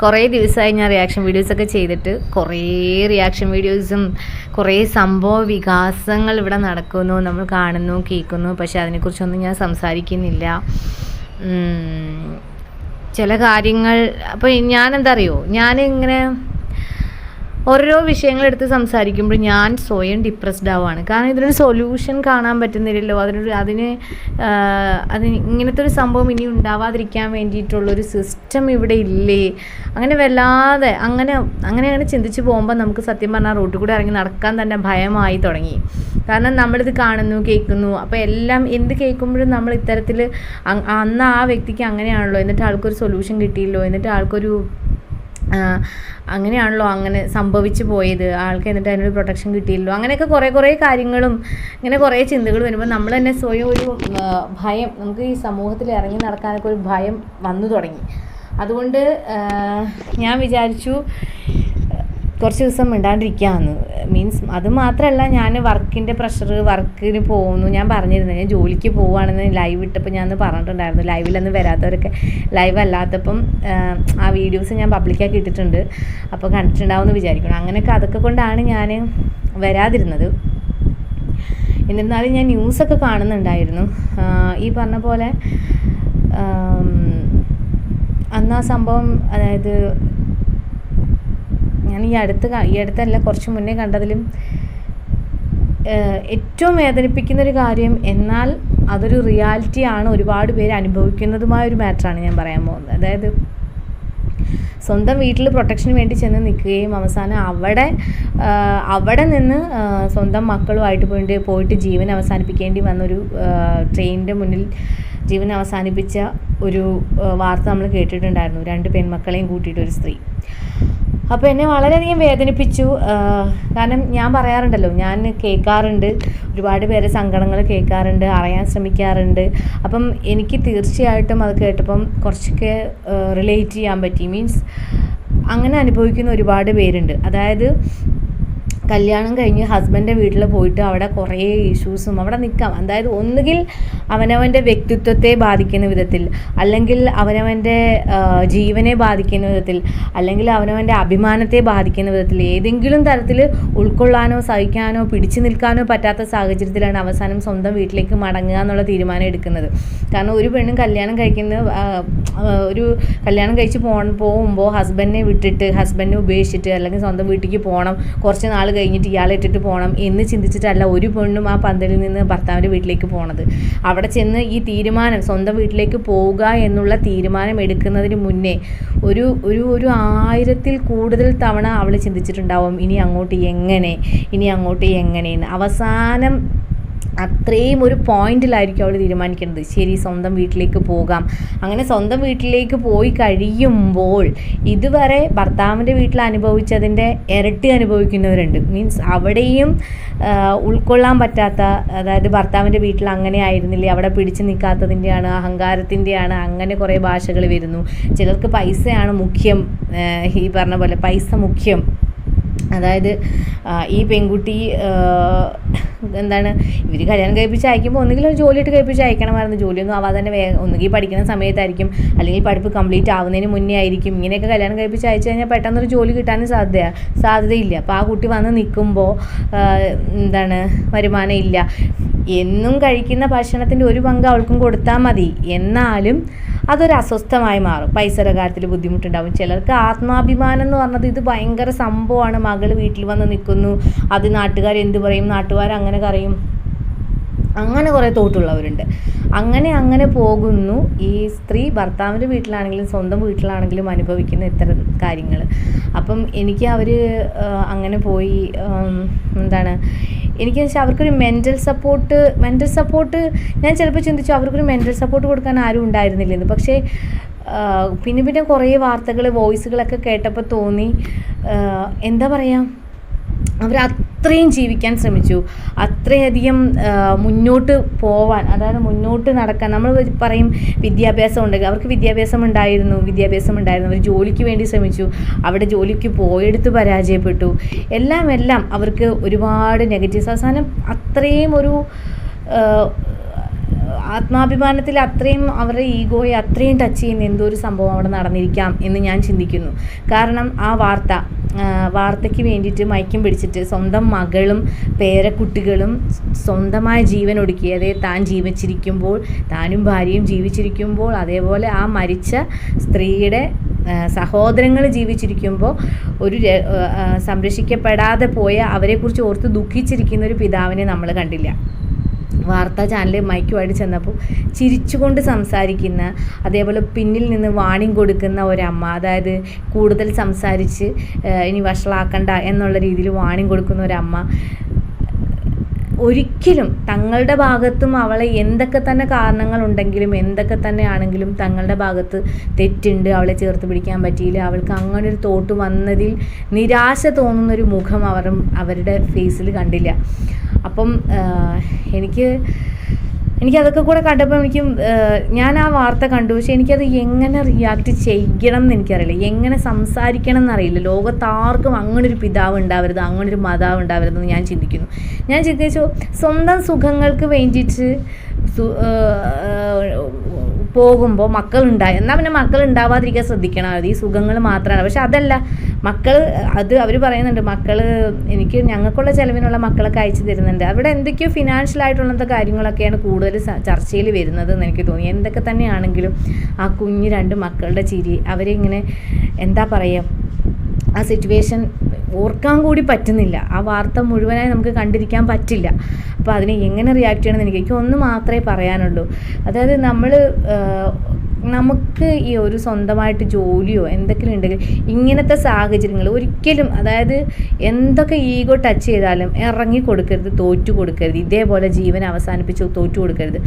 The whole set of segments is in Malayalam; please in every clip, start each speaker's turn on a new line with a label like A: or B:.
A: കുറേ ദിവസമായി ഞാൻ റിയാക്ഷൻ വീഡിയോസൊക്കെ ചെയ്തിട്ട് കുറേ റിയാക്ഷൻ വീഡിയോസും കുറേ സംഭവ വികാസങ്ങൾ ഇവിടെ നടക്കുന്നു, നമ്മൾ കാണുന്നു, കേൾക്കുന്നു. പക്ഷെ അതിനെക്കുറിച്ചൊന്നും ഞാൻ സംസാരിക്കുന്നില്ല. ചില കാര്യങ്ങൾ അപ്പോൾ ഞാനെന്താ അറിയോ, ഞാനിങ്ങനെ ഓരോ വിഷയങ്ങളെടുത്ത് സംസാരിക്കുമ്പോൾ ഞാൻ സ്വയം ഡിപ്രസ്ഡ് ആവുകയാണ്. കാരണം ഇതിനൊരു സൊല്യൂഷൻ കാണാൻ പറ്റുന്നില്ലല്ലോ. അതിന് ഇങ്ങനത്തെ ഒരു സംഭവം ഇനി ഉണ്ടാവാതിരിക്കാൻ വേണ്ടിയിട്ടുള്ളൊരു സിസ്റ്റം ഇവിടെ ഇല്ലേ, അങ്ങനെ വല്ലാതെ അങ്ങനെ ചിന്തിച്ച് പോകുമ്പോൾ നമുക്ക് സത്യം പറഞ്ഞാൽ റോട്ടിൽ കൂടെ ഇറങ്ങി നടക്കാൻ തന്നെ ഭയമായി തുടങ്ങി. കാരണം നമ്മളിത് കാണുന്നു, കേൾക്കുന്നു. അപ്പോൾ എല്ലാം എന്ത് കേൾക്കുമ്പോഴും നമ്മൾ ഇത്തരത്തിൽ അന്ന് ആ വ്യക്തിക്ക് അങ്ങനെയാണല്ലോ, എന്നിട്ട് ആൾക്കൊരു സൊല്യൂഷൻ കിട്ടിയില്ലോ, എന്നിട്ട് ആൾക്കൊരു അങ്ങനെയാണല്ലോ അങ്ങനെ സംഭവിച്ചു പോയത്, ആൾക്ക് എന്നിട്ട് അതിനൊരു പ്രൊട്ടക്ഷൻ കിട്ടിയില്ലോ, അങ്ങനെയൊക്കെ കുറേ കാര്യങ്ങളും ഇങ്ങനെ കുറേ ചിന്തകൾ വരുമ്പോൾ നമ്മൾ തന്നെ സ്വയം ഒരു ഭയം, നമുക്ക് ഈ സമൂഹത്തിൽ ഇറങ്ങി നടക്കാനൊക്കെ ഒരു ഭയം വന്നു തുടങ്ങി. അതുകൊണ്ട് ഞാൻ വിചാരിച്ചു കുറച്ച് ദിവസം മിണ്ടാണ്ടിരിക്കാമെന്ന്. മീൻസ് അത് മാത്രമല്ല, ഞാൻ വർക്കിൻ്റെ പ്രഷർ, വർക്കിന് പോകുന്നു. ഞാൻ പറഞ്ഞിരുന്നു ഞാൻ ജോലിക്ക് പോവുകയാണെന്ന് ലൈവ് ഇട്ടപ്പോൾ ഞാൻ പറഞ്ഞിട്ടുണ്ടായിരുന്നു. ലൈവിലൊന്നും വരാത്തവരൊക്കെ ലൈവ് അല്ലാത്തപ്പം ആ വീഡിയോസ് ഞാൻ പബ്ലിക്കാക്കി ഇട്ടിട്ടുണ്ട്. അപ്പോൾ കണ്ടിട്ടുണ്ടാവുമെന്ന് വിചാരിക്കണം. അങ്ങനെയൊക്കെ അതൊക്കെ കൊണ്ടാണ് ഞാൻ വരാതിരുന്നത്. എന്നിരുന്നാലും ഞാൻ ന്യൂസൊക്കെ കാണുന്നുണ്ടായിരുന്നു. ഈ പറഞ്ഞ പോലെ അന്ന് ആ സംഭവം, അതായത് ഞാൻ ഈ അടുത്തല്ല കുറച്ച് മുന്നേ കണ്ടതിലും ഏറ്റവും വേദനിപ്പിക്കുന്നൊരു കാര്യം, എന്നാൽ അതൊരു റിയാലിറ്റിയാണ്, ഒരുപാട് പേര് അനുഭവിക്കുന്നതുമായൊരു മാറ്ററാണ് ഞാൻ പറയാൻ പോകുന്നത്. അതായത് സ്വന്തം വീട്ടിൽ പ്രൊട്ടക്ഷന് വേണ്ടി ചെന്ന് നിൽക്കുകയും അവസാനം അവിടെ നിന്ന് സ്വന്തം മക്കളുമായിട്ട് പോയിട്ട് ജീവൻ അവസാനിപ്പിക്കേണ്ടി വന്നൊരു ട്രെയിനിൻ്റെ മുന്നിൽ ജീവൻ അവസാനിപ്പിച്ച ഒരു വാർത്ത നമ്മൾ കേട്ടിട്ടുണ്ടായിരുന്നു. 2 പെൺമക്കളെയും കൂട്ടിയിട്ടൊരു സ്ത്രീ. അപ്പോൾ എന്നെ വളരെയധികം വേദനിപ്പിച്ചു. കാരണം ഞാൻ പറയാറുണ്ടല്ലോ, ഞാൻ കേൾക്കാറുണ്ട്, ഒരുപാട് പേരെ സങ്കടങ്ങൾ കേൾക്കാറുണ്ട്, അറിയാൻ ശ്രമിക്കാറുണ്ട്. അപ്പം എനിക്ക് തീർച്ചയായിട്ടും അത് കേട്ടപ്പം കുറച്ചൊക്കെ റിലേറ്റ് ചെയ്യാൻ പറ്റി. മീൻസ് അങ്ങനെ അനുഭവിക്കുന്ന ഒരുപാട് പേരുണ്ട്. അതായത് കല്യാണം കഴിഞ്ഞ് ഹസ്ബൻഡിൻ്റെ വീട്ടിൽ പോയിട്ട് അവിടെ കുറേ ഇഷ്യൂസും അവിടെ നിൽക്കാം. അതായത് ഒന്നുകിൽ അവനവൻ്റെ വ്യക്തിത്വത്തെ ബാധിക്കുന്ന വിധത്തിൽ, അല്ലെങ്കിൽ അവനവൻ്റെ ജീവനെ ബാധിക്കുന്ന വിധത്തിൽ, അല്ലെങ്കിൽ അവനവൻ്റെ അഭിമാനത്തെ ബാധിക്കുന്ന വിധത്തിൽ, ഏതെങ്കിലും തരത്തിൽ ഉൾക്കൊള്ളാനോ സഹിക്കാനോ പിടിച്ചു നിൽക്കാനോ പറ്റാത്ത സാഹചര്യത്തിലാണ് അവസാനം സ്വന്തം വീട്ടിലേക്ക് മടങ്ങുക എന്നുള്ള തീരുമാനം എടുക്കുന്നത്. കാരണം ഒരു പെണ്ണും കല്യാണം കഴിച്ച് പോകുമ്പോൾ ഹസ്ബൻഡിനെ വിട്ടിട്ട്, ഹസ്ബൻഡിനെ ഉപേക്ഷിച്ചിട്ട്, അല്ലെങ്കിൽ സ്വന്തം വീട്ടിലേക്ക് പോകണം, കുറച്ച് നാൾ കഴിഞ്ഞിട്ട് ഇയാളെ ഇട്ടിട്ട് പോകണം എന്ന് ചിന്തിച്ചിട്ടല്ല ഒരു പെണ്ണും ആ പന്തലിൽ നിന്ന് ഭർത്താവിൻ്റെ വീട്ടിലേക്ക് പോണത്. അവിടെ ചെന്ന് ഈ തീരുമാനം, സ്വന്തം വീട്ടിലേക്ക് പോവുക എന്നുള്ള തീരുമാനം എടുക്കുന്നതിന് മുന്നേ ഒരു 1000-ൽ കൂടുതൽ തവണ അവൾ ചിന്തിച്ചിട്ടുണ്ടാവും, ഇനി അങ്ങോട്ട് എങ്ങനെയെന്ന്. അവസാനം അത്രയും ഒരു പോയിന്റിലായിരിക്കും അവൾ തീരുമാനിക്കുന്നത്, ശരി സ്വന്തം വീട്ടിലേക്ക് പോകാം. അങ്ങനെ സ്വന്തം വീട്ടിലേക്ക് പോയി കഴിയുമ്പോൾ ഇതുവരെ ഭർത്താവിൻ്റെ വീട്ടിൽ അനുഭവിച്ചതിൻ്റെ ഇരട്ടി അനുഭവിക്കുന്നവരുണ്ട്. മീൻസ് അവിടെയും ഉൾക്കൊള്ളാൻ പറ്റാത്ത, അതായത് ഭർത്താവിൻ്റെ വീട്ടിൽ അങ്ങനെ ആയിരുന്നില്ലേ, അവിടെ പിടിച്ചു നിൽക്കാത്തതിൻ്റെയാണ്, അഹങ്കാരത്തിൻ്റെയാണ്, അങ്ങനെ കുറേ ഭാഷകൾ വരുന്നു. ചിലർക്ക് പൈസയാണ് മുഖ്യം, ഈ പറഞ്ഞ പോലെ പൈസ മുഖ്യം. അതായത് ഈ പെൺകുട്ടി ഇവർ കല്യാണം കഴിപ്പിച്ച് അയക്കുമ്പോൾ ഒന്നുകിൽ ഒരു ജോലിയിട്ട് കഴിപ്പിച്ച് അയക്കണമായിരുന്നു. ജോലിയൊന്നും ആവാതെ തന്നെ ഒന്നുകിൽ പഠിക്കുന്ന സമയത്തായിരിക്കും, അല്ലെങ്കിൽ പഠിപ്പ് കംപ്ലീറ്റ് ആവുന്നതിന് മുന്നേ ആയിരിക്കും. ഇങ്ങനെയൊക്കെ കല്യാണം കഴിപ്പിച്ച് അയച്ചു കഴിഞ്ഞാൽ പെട്ടെന്നൊരു ജോലി കിട്ടാനും സാധ്യതയില്ല. അപ്പോൾ ആ കുട്ടി വന്ന് നിൽക്കുമ്പോൾ വരുമാനം ഇല്ല. എന്നും കഴിക്കുന്ന ഭക്ഷണത്തിൻ്റെ ഒരു പങ്ക് അവൾക്കും കൊടുത്താൽ മതി, എന്നാലും അതൊരു അസ്വസ്ഥമായി മാറും. പൈസയുടെ കാര്യത്തിൽ ബുദ്ധിമുട്ടുണ്ടാവും. ചിലർക്ക് ആത്മാഭിമാനം എന്ന് പറഞ്ഞത് ഇത് ഭയങ്കര സംഭവമാണ്. മകൾ വീട്ടിൽ വന്ന് നിൽക്കുന്നു, അത് നാട്ടുകാർ എന്ത് പറയും, നാട്ടുകാർ അങ്ങനെ പറയും, അങ്ങനെ കുറേ തോട്ടുള്ളവരുണ്ട്. അങ്ങനെ പോകുന്നു ഈ സ്ത്രീ. ഭർത്താവിൻ്റെ വീട്ടിലാണെങ്കിലും സ്വന്തം വീട്ടിലാണെങ്കിലും അനുഭവിക്കുന്ന ഇത്തരം കാര്യങ്ങൾ. അപ്പം എനിക്ക് അവർ അങ്ങനെ പോയി എനിക്ക് വെച്ചാൽ അവർക്കൊരു മെൻ്റൽ സപ്പോർട്ട് ഞാൻ ചിലപ്പോൾ ചിന്തിച്ചു അവർക്കൊരു മെൻ്റൽ സപ്പോർട്ട് കൊടുക്കാൻ ആരും ഉണ്ടായിരുന്നില്ലെന്ന്. പക്ഷേ പിന്നെ കുറേ വാർത്തകൾ, വോയിസുകളൊക്കെ കേട്ടപ്പോൾ തോന്നി, എന്താ പറയുക, അവർ അത്രയും ജീവിക്കാൻ ശ്രമിച്ചു, അത്രയധികം മുന്നോട്ട് പോവാൻ, അതായത് മുന്നോട്ട് നടക്കാൻ. നമ്മൾ പറയും വിദ്യാഭ്യാസം ഉണ്ടെങ്കിൽ, അവർക്ക് വിദ്യാഭ്യാസം ഉണ്ടായിരുന്നു, അവർ ജോലിക്ക് വേണ്ടി ശ്രമിച്ചു, അവിടെ ജോലിക്ക് പോയെടുത്ത് പരാജയപ്പെട്ടു, എല്ലാം അവർക്ക് ഒരുപാട് നെഗറ്റീവ്സ്. അവസാനം അത്രയും ആത്മാഭിമാനത്തിൽ അത്രയും അവരുടെ ഈഗോയെ അത്രയും ടച്ച് ചെയ്യുന്ന എന്തോ ഒരു സംഭവം അവിടെ നടന്നിരിക്കാം എന്ന് ഞാൻ ചിന്തിക്കുന്നു. കാരണം ആ വാർത്തയ്ക്ക് വേണ്ടിയിട്ട് മയക്കം പിടിച്ചിട്ട് സ്വന്തം മകളും പേരക്കുട്ടികളും സ്വന്തമായ ജീവൻ ഒടുക്കി. അതായത് താൻ ജീവിച്ചിരിക്കുമ്പോൾ, താനും ഭാര്യയും ജീവിച്ചിരിക്കുമ്പോൾ, അതേപോലെ ആ മരിച്ച സ്ത്രീയുടെ സഹോദരങ്ങൾ ജീവിച്ചിരിക്കുമ്പോൾ സംരക്ഷിക്കപ്പെടാതെ പോയ അവരെക്കുറിച്ച് ഓർത്ത് ദുഃഖിച്ചിരിക്കുന്ന ഒരു പിതാവിനെ നമ്മൾ കണ്ടില്ല. വാർത്താ ചാനൽ മൈക്കുമായിട്ട് ചെന്നപ്പോൾ ചിരിച്ചുകൊണ്ട് സംസാരിക്കുന്ന, അതേപോലെ പിന്നിൽ നിന്ന് വാണിംഗ് കൊടുക്കുന്ന ഒരമ്മ, അതായത് കൂടുതൽ സംസാരിച്ച് ഇനി വഷളാക്കണ്ട എന്നുള്ള രീതിയിൽ വാണിംഗ് കൊടുക്കുന്ന ഒരമ്മ, ഒരിക്കലും തങ്ങളുടെ ഭാഗത്തും അവളെ എന്തൊക്കെ തന്നെ കാരണങ്ങളുണ്ടെങ്കിലും എന്തൊക്കെ തന്നെ ആണെങ്കിലും തങ്ങളുടെ ഭാഗത്ത് തെറ്റുണ്ട്, അവളെ ചേർത്ത് പിടിക്കാൻ പറ്റിയില്ല, അവൾക്ക് അങ്ങനെ ഒരു തോട്ട് വന്നതിൽ നിരാശ തോന്നുന്നൊരു മുഖം അവരുടെ ഫേസിൽ കണ്ടില്ല. അപ്പം എനിക്കതൊക്കെ കൂടെ കണ്ടപ്പോൾ ഞാൻ ആ വാർത്ത കണ്ടു. പക്ഷേ എനിക്കത് എങ്ങനെ റിയാക്ട് ചെയ്യണം എന്ന് എനിക്കറിയില്ല, എങ്ങനെ സംസാരിക്കണം എന്നറിയില്ല. ലോകത്താർക്കും അങ്ങനൊരു പിതാവ് ഉണ്ടാവരുത്, അങ്ങനൊരു മാതാവ് ഉണ്ടാവരുതെന്ന് ഞാൻ ചിന്തിച്ചു. സ്വന്തം സുഖങ്ങൾക്ക് വേണ്ടിയിട്ട് പോകുമ്പോൾ മക്കളുണ്ടായി എന്നാൽ പിന്നെ മക്കൾ ഉണ്ടാവാതിരിക്കാൻ ശ്രദ്ധിക്കണം. അത് ഈ സുഖങ്ങൾ മാത്രമാണ്. പക്ഷെ അതല്ല, അവർ പറയുന്നുണ്ട് ഞങ്ങൾക്കുള്ള ചിലവിനുള്ള മക്കളൊക്കെ അയച്ചു തരുന്നുണ്ട്. അവിടെ എന്തൊക്കെയോ ഫിനാൻഷ്യലായിട്ടുള്ള കാര്യങ്ങളൊക്കെയാണ് കൂടുതൽ ചർച്ചയിൽ വരുന്നത് എന്ന് എനിക്ക് തോന്നി. എന്തൊക്കെ തന്നെയാണെങ്കിലും ആ കുഞ്ഞ് 2 മക്കളുടെ ചിരി, അവരെ ഇങ്ങനെ എന്താ പറയുക, ആ സിറ്റുവേഷൻ ഓർക്കാൻ കൂടി പറ്റുന്നില്ല. ആ വാർത്ത മുഴുവനായി നമുക്ക് കണ്ടിരിക്കാൻ പറ്റില്ല. അപ്പോൾ അതിനെ എങ്ങനെ റിയാക്ട് ചെയ്യണമെന്ന് എനിക്ക് ഒന്ന് മാത്രമേ പറയാനുള്ളൂ. അതായത് നമുക്ക് ഈ ഒരു സ്വന്തമായിട്ട് ജോലിയോ എന്തെങ്കിലും ഉണ്ടെങ്കിൽ ഇങ്ങനത്തെ സാഹചര്യങ്ങൾ ഒരിക്കലും, അതായത് എന്തൊക്കെ ഈഗോ ടച്ച് ചെയ്താലും ഇറങ്ങി കൊടുക്കരുത്, തോറ്റു കൊടുക്കരുത്. ഇതേപോലെ ജീവൻ അവസാനിപ്പിച്ച് തോറ്റു കൊടുക്കരുത്.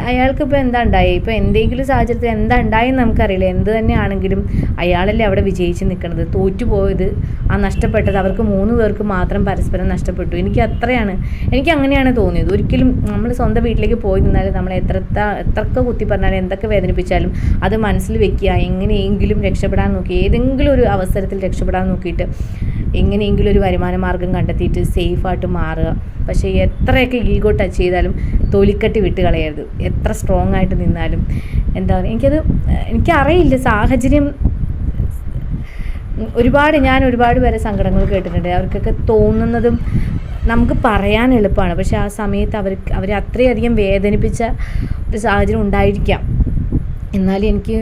A: അയാൾക്കിപ്പോൾ എന്താ ഉണ്ടായി, ഇപ്പോൾ എന്തെങ്കിലും സാഹചര്യത്തിൽ എന്താ ഉണ്ടായെന്ന് നമുക്കറിയില്ല. എന്ത് തന്നെയാണെങ്കിലും അയാളല്ലേ അവിടെ വിജയിച്ച് നിൽക്കുന്നത്. തോറ്റുപോയത്, ആ നഷ്ടപ്പെട്ടത് അവർക്ക് 3 പേർക്ക് മാത്രം പരസ്പരം നഷ്ടപ്പെട്ടു. എനിക്ക് അങ്ങനെയാണ് തോന്നിയത്. ഒരിക്കലും നമ്മൾ സ്വന്തം വീട്ടിലേക്ക് പോയി നിന്നാലും നമ്മൾ എത്രയൊക്കെ കുത്തി പറഞ്ഞാലും എന്തൊക്കെ വേദനിപ്പിച്ചാലും അത് മനസ്സിൽ വെക്കുക. എങ്ങനെയെങ്കിലും രക്ഷപ്പെടാൻ നോക്കി, ഏതെങ്കിലും ഒരു അവസരത്തിൽ രക്ഷപ്പെടാൻ നോക്കിയിട്ട് എങ്ങനെയെങ്കിലും ഒരു വരുമാന മാർഗം കണ്ടെത്തിയിട്ട് സേഫായിട്ട് മാറുക. പക്ഷേ എത്രയൊക്കെ ഈഗോ ടച്ച് ചെയ്താലും തൊലിക്കട്ടി വിട്ട് കളയരുത്. എത്ര സ്ട്രോങ് ആയിട്ട് നിന്നാലും എന്താ പറയുക, എനിക്കറിയില്ല സാഹചര്യം. ഞാൻ ഒരുപാട് പേരെ സങ്കടങ്ങൾ കേട്ടിട്ടുണ്ട്. അവർക്കൊക്കെ തോന്നുന്നതും നമുക്ക് പറയാൻ എളുപ്പമാണ്. പക്ഷേ ആ സമയത്ത് അവരെ അത്രയധികം വേദനിപ്പിച്ച ഒരു സാഹചര്യം ഉണ്ടായിരിക്കാം. എന്നാലും എനിക്ക്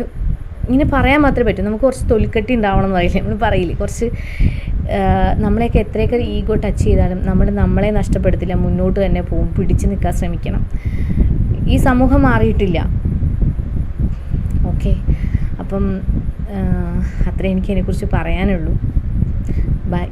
A: ഇങ്ങനെ പറയാൻ മാത്രമേ പറ്റൂ. നമുക്ക് കുറച്ച് തൊലിക്കട്ടി ഉണ്ടാവണം എന്ന് പറയില്ലേ, നമ്മൾ പറയില്ലേ, കുറച്ച് നമ്മളെയൊക്കെ എത്രയൊക്കെ ഈഗോ ടച്ച് ചെയ്താലും നമ്മളെ നഷ്ടപ്പെടുത്തില്ല, മുന്നോട്ട് തന്നെ പോകും, പിടിച്ചു നിൽക്കാൻ ശ്രമിക്കണം. ഈ സമൂഹം മാറിയിട്ടില്ല. ഓക്കെ, അപ്പം അത്രേ എനിക്ക് അതിനെക്കുറിച്ച് പറയാനുള്ളൂ. ബൈ.